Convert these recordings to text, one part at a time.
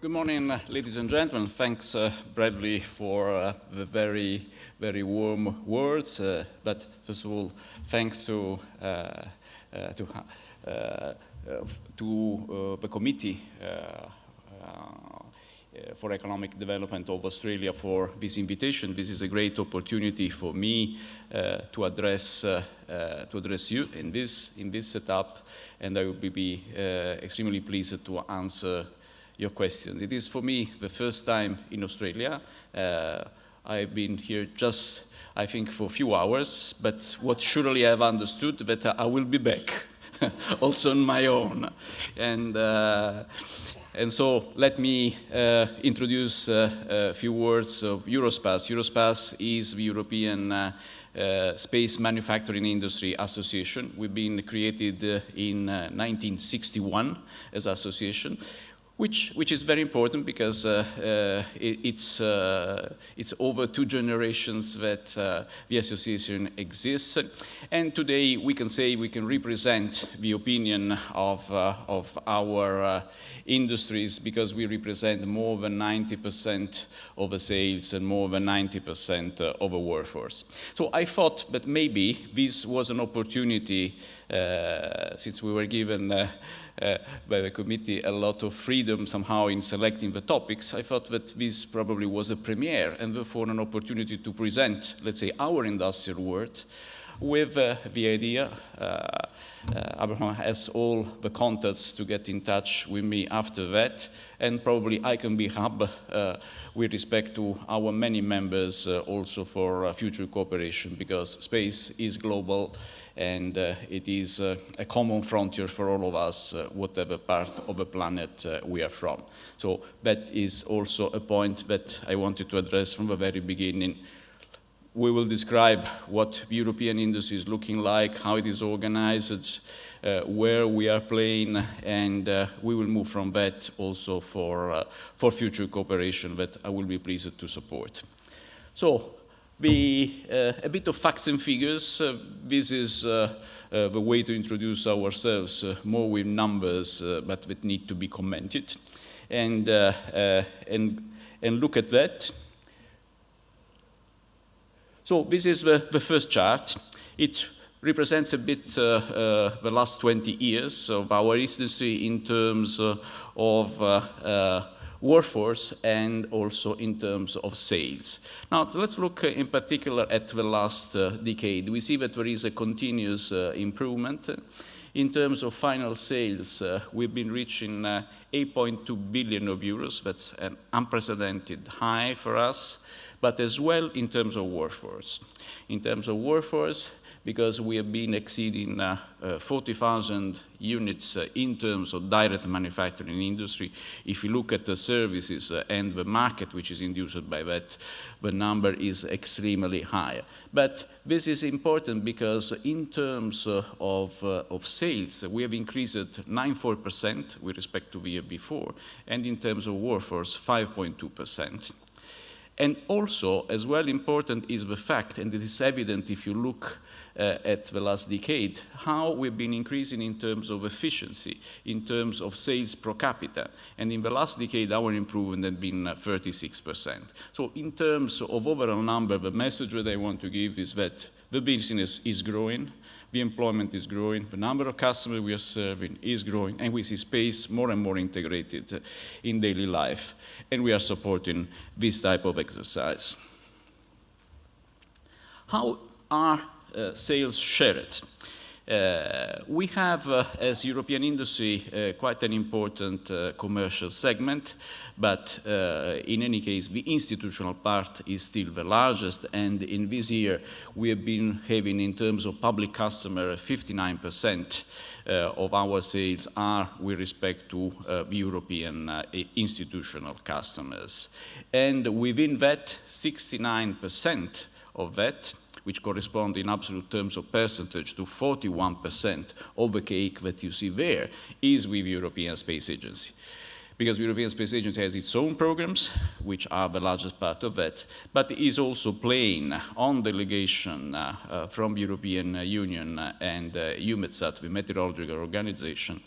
Good morning, ladies and gentlemen. Thanks, Bradley, for the very, very warm words. But first of all, thanks to the committee for Economic Development of Australia for this invitation. This is a great opportunity for me to address you in this setup, and I will be extremely pleased to answer your question. It is for me the first time in Australia. I've been here just, I think, for a few hours, but what surely I've understood that I will be back, also on my own. And so let me introduce a few words of Eurospace. Eurospace is the European Space Manufacturing Industry Association. We've been created in 1961 as an association, which is very important because it's over 2 generations that the association exists. And today we can say we can represent the opinion of our industries because we represent more than 90% of the sales and more than 90% of the workforce. So I thought that maybe this was an opportunity, since we were given by the committee a lot of freedom somehow in selecting the topics. I thought that this probably was a premiere and therefore an opportunity to present, let's say, our industrial world with the idea. Abraham has all the contacts to get in touch with me after that, and probably I can be hub with respect to our many members also for future cooperation, because space is global and it is a common frontier for all of us, whatever part of the planet we are from. So that is also a point that I wanted to address from the very beginning. We will describe what the European industry is looking like, how it is organized, where we are playing, and we will move from that also for future cooperation that I will be pleased to support. So, a bit of facts and figures. This is the way to introduce ourselves, more with numbers, but that need to be commented, and look at that. So this is the first chart. It represents a bit the last 20 years of our industry in terms of workforce and also in terms of sales. Now, so let's look in particular at the last decade. We see that there is a continuous improvement. In terms of final sales, we've been reaching 8.2 billion of euros. That's an unprecedented high for us, but as well in terms of workforce. In terms of workforce, because we have been exceeding 40,000 units in terms of direct manufacturing industry. If you look at the services and the market which is induced by that, the number is extremely high. But this is important because in terms of sales, we have increased 9.4% with respect to the year before, and in terms of workforce, 5.2%. And also, as well important is the fact, and it is evident if you look at the last decade, how we've been increasing in terms of efficiency, in terms of sales per capita. And in the last decade, our improvement has been 36%. So in terms of overall number, the message that I want to give is that the business is growing, the employment is growing, the number of customers we are serving is growing, and we see space more and more integrated in daily life. And we are supporting this type of exercise. How are sales shared? We have, as European industry, quite an important commercial segment, but in any case, the institutional part is still the largest, and in this year, we have been having, in terms of public customer, 59% of our sales are with respect to the European institutional customers. And within that, 69% of that, which correspond in absolute terms of percentage to 41% of the cake that you see there, is with the European Space Agency. because the European Space Agency has its own programs, which are the largest part of that, but is also playing on delegation from the European Union and EUMETSAT, the meteorological organization,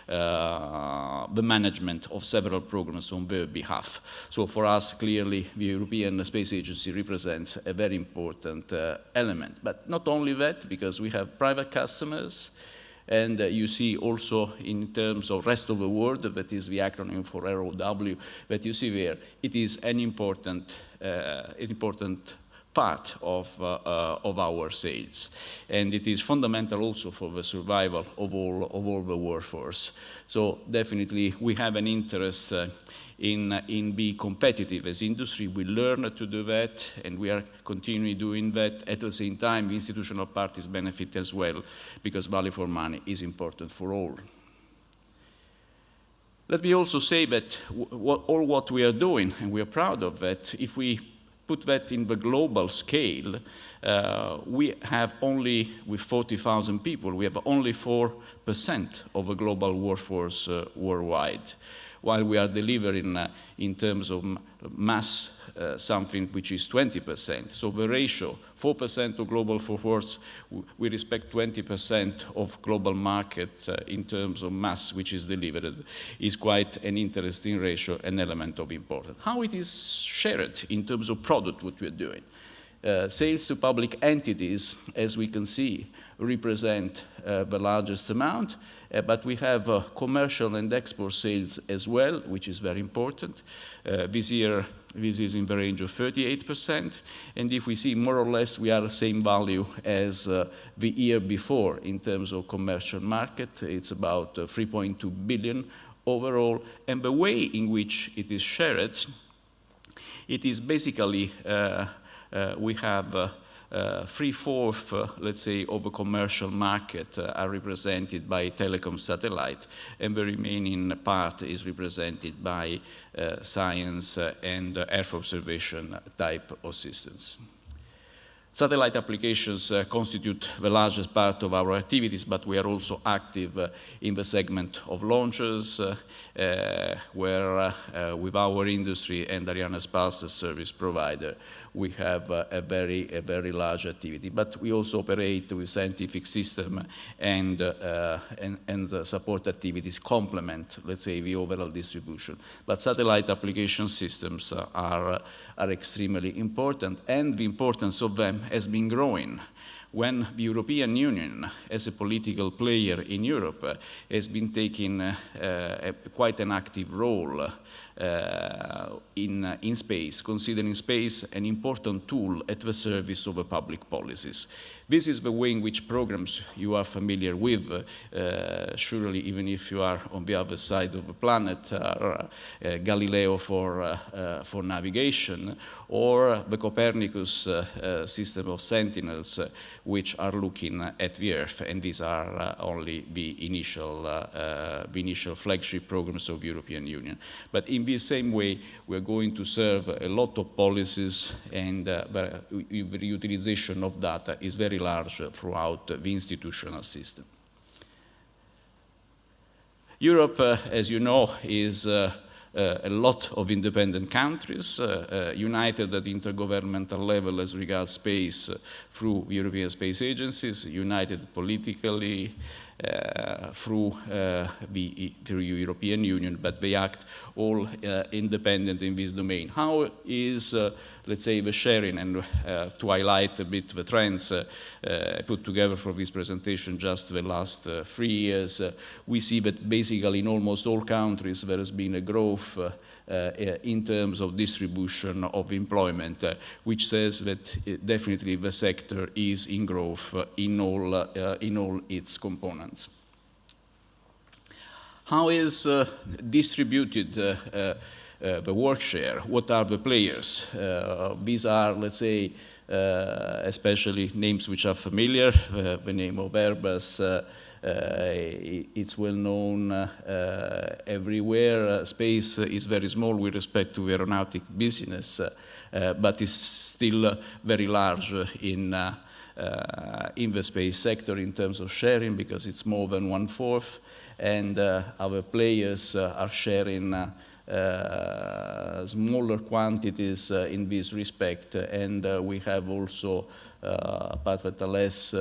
the management of several programs on their behalf. So for us, clearly, the European Space Agency represents a very important element. But not only that, because we have private customers, and you see also in terms of rest of the world, that is the acronym for ROW, that you see there, it is an important part of our sales. And it is fundamental also for the survival of all the workforce. So definitely we have an interest in being competitive as industry. We learn to do that, and we are continuing doing that. At the same time, the institutional parties benefit as well, because value for money is important for all. Let me also say that all what we are doing, and we are proud of that, if we put that in the global scale, we have only, with 40,000 people, we have only 4% of the global workforce worldwide, while we are delivering in terms of mass something which is 20%. So the ratio, 4% of global workforce, we respect 20% of global market in terms of mass which is delivered, is quite an interesting ratio, an element of importance. How it is shared in terms of product, what we are doing. Sales to public entities, as we can see, represent the largest amount, but we have commercial and export sales as well, which is very important. This year, this is in the range of 38%, and if we see more or less, we are the same value as the year before in terms of commercial market. It's about 3.2 billion overall, and the way in which it is shared, it is basically we have 3/4, let's say, of the commercial market are represented by telecom satellite, and the remaining part is represented by science and Earth observation type of systems. Satellite applications constitute the largest part of our activities, but we are also active in the segment of launches, where with our industry and Arianespace service provider, we have a very large activity. But we also operate with scientific system and support activities complement, let's say, the overall distribution. But satellite application systems are extremely important, and the importance of them has been growing. When the European Union, as a political player in Europe, has been taking quite an active role in space, considering space an important tool at the service of the public policies. This is the way in which programs you are familiar with, surely even if you are on the other side of the planet, Galileo for navigation, or the Copernicus system of sentinels, which are looking at the Earth, and these are only the initial flagship programs of the European Union. But in this same way, we're going to serve a lot of policies, and the utilization of data is very large throughout the institutional system. Europe, as you know, is a lot of independent countries, united at the intergovernmental level as regards space through European space agencies, united politically through the European Union, but they act all independent in this domain. How is, let's say, the sharing, and to highlight a bit the trends put together for this presentation just the last 3 years, we see that basically in almost all countries there has been a growth in terms of distribution of employment, which says that definitely the sector is in growth in all its components. How is distributed the work share? What are the players? These are, let's say, especially names which are familiar, the name of Airbus, it's well known everywhere. Space is very small with respect to aeronautic business, but is still very large in in the space sector in terms of sharing, because it's more than 1/4, and our players are sharing smaller quantities in this respect, and we have also Part Thales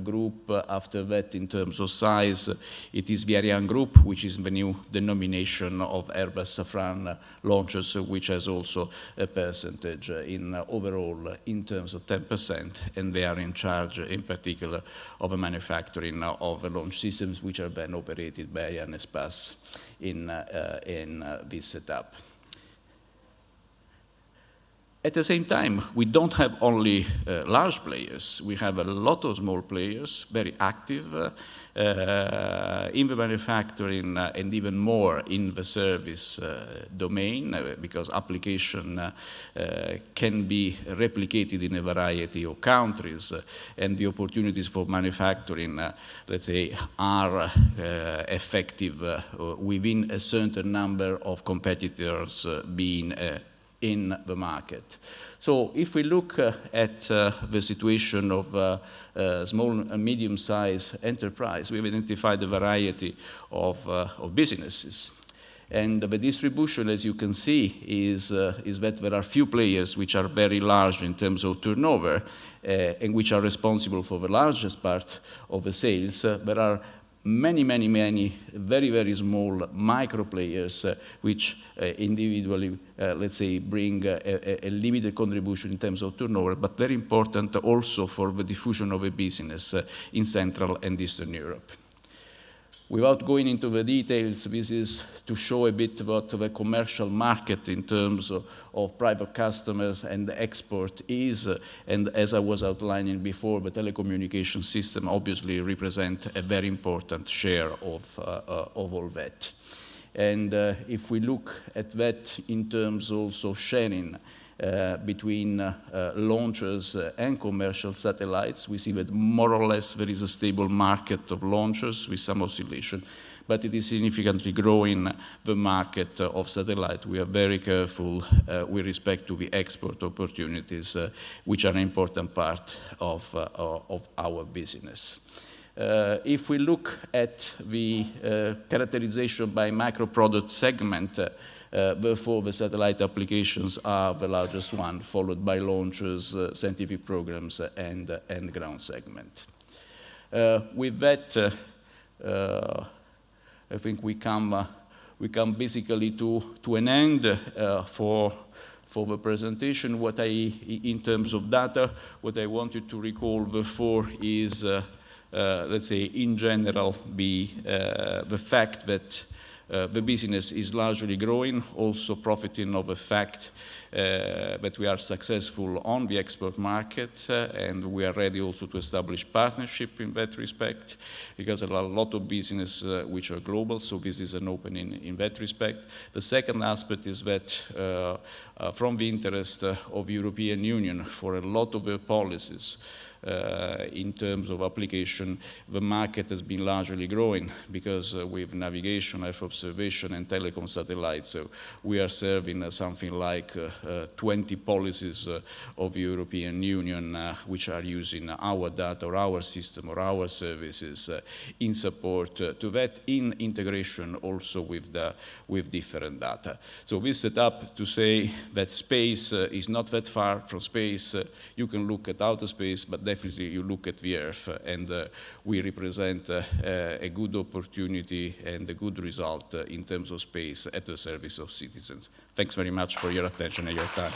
group. After that, in terms of size, it is the Ariane group, which is the new denomination of Airbus Safran launchers, which has also a percentage in overall in terms of 10%, and they are in charge, in particular, of the manufacturing of the launch systems, which are then operated by Arianespace in this setup. At the same time, we don't have only large players. We have a lot of small players, very active in the manufacturing and even more in the service domain, because application can be replicated in a variety of countries, and the opportunities for manufacturing, let's say, are effective within a certain number of competitors being in the market. So if we look at the situation of small and medium-sized enterprise, we've identified a variety of businesses. And the distribution, as you can see, is that there are few players which are very large in terms of turnover and which are responsible for the largest part of the sales. There are many very, very small micro players which individually, let's say, bring a limited contribution in terms of turnover, but very important also for the diffusion of a business in Central and Eastern Europe. Without going into the details, this is to show a bit what the commercial market in terms of private customers and export is. And as I was outlining before, the telecommunication system obviously represents a very important share of all that. And if we look at that in terms also of sharing between launchers and commercial satellites, we see that more or less there is a stable market of launchers with some oscillation, but it is significantly growing the market of satellite. We are very careful with respect to the export opportunities, which are an important part of our business. If we look at the characterization by microproduct segment, therefore the satellite applications are the largest one, followed by launchers, scientific programs, and ground segment. With that, I think we come basically to an end for the presentation. What in terms of data, what I wanted to recall before is, let's say, in general, the fact that the business is largely growing, also profiting of the fact that we are successful on the export market, and we are ready also to establish partnership in that respect, because there are a lot of business which are global, so this is an opening in that respect. The second aspect is that from the interest of European Union for a lot of their policies, in terms of application, the market has been largely growing, because with navigation, Earth observation, and telecom satellites, we are serving something like 20 policies of the European Union which are using our data or our system or our services in support to that, in integration also with different data. So we set up to say that space is not that far from space. You can look at outer space, but definitely you look at the Earth, and we represent a good opportunity and a good result in terms of space at the service of citizens. Thanks very much for your attention and your time.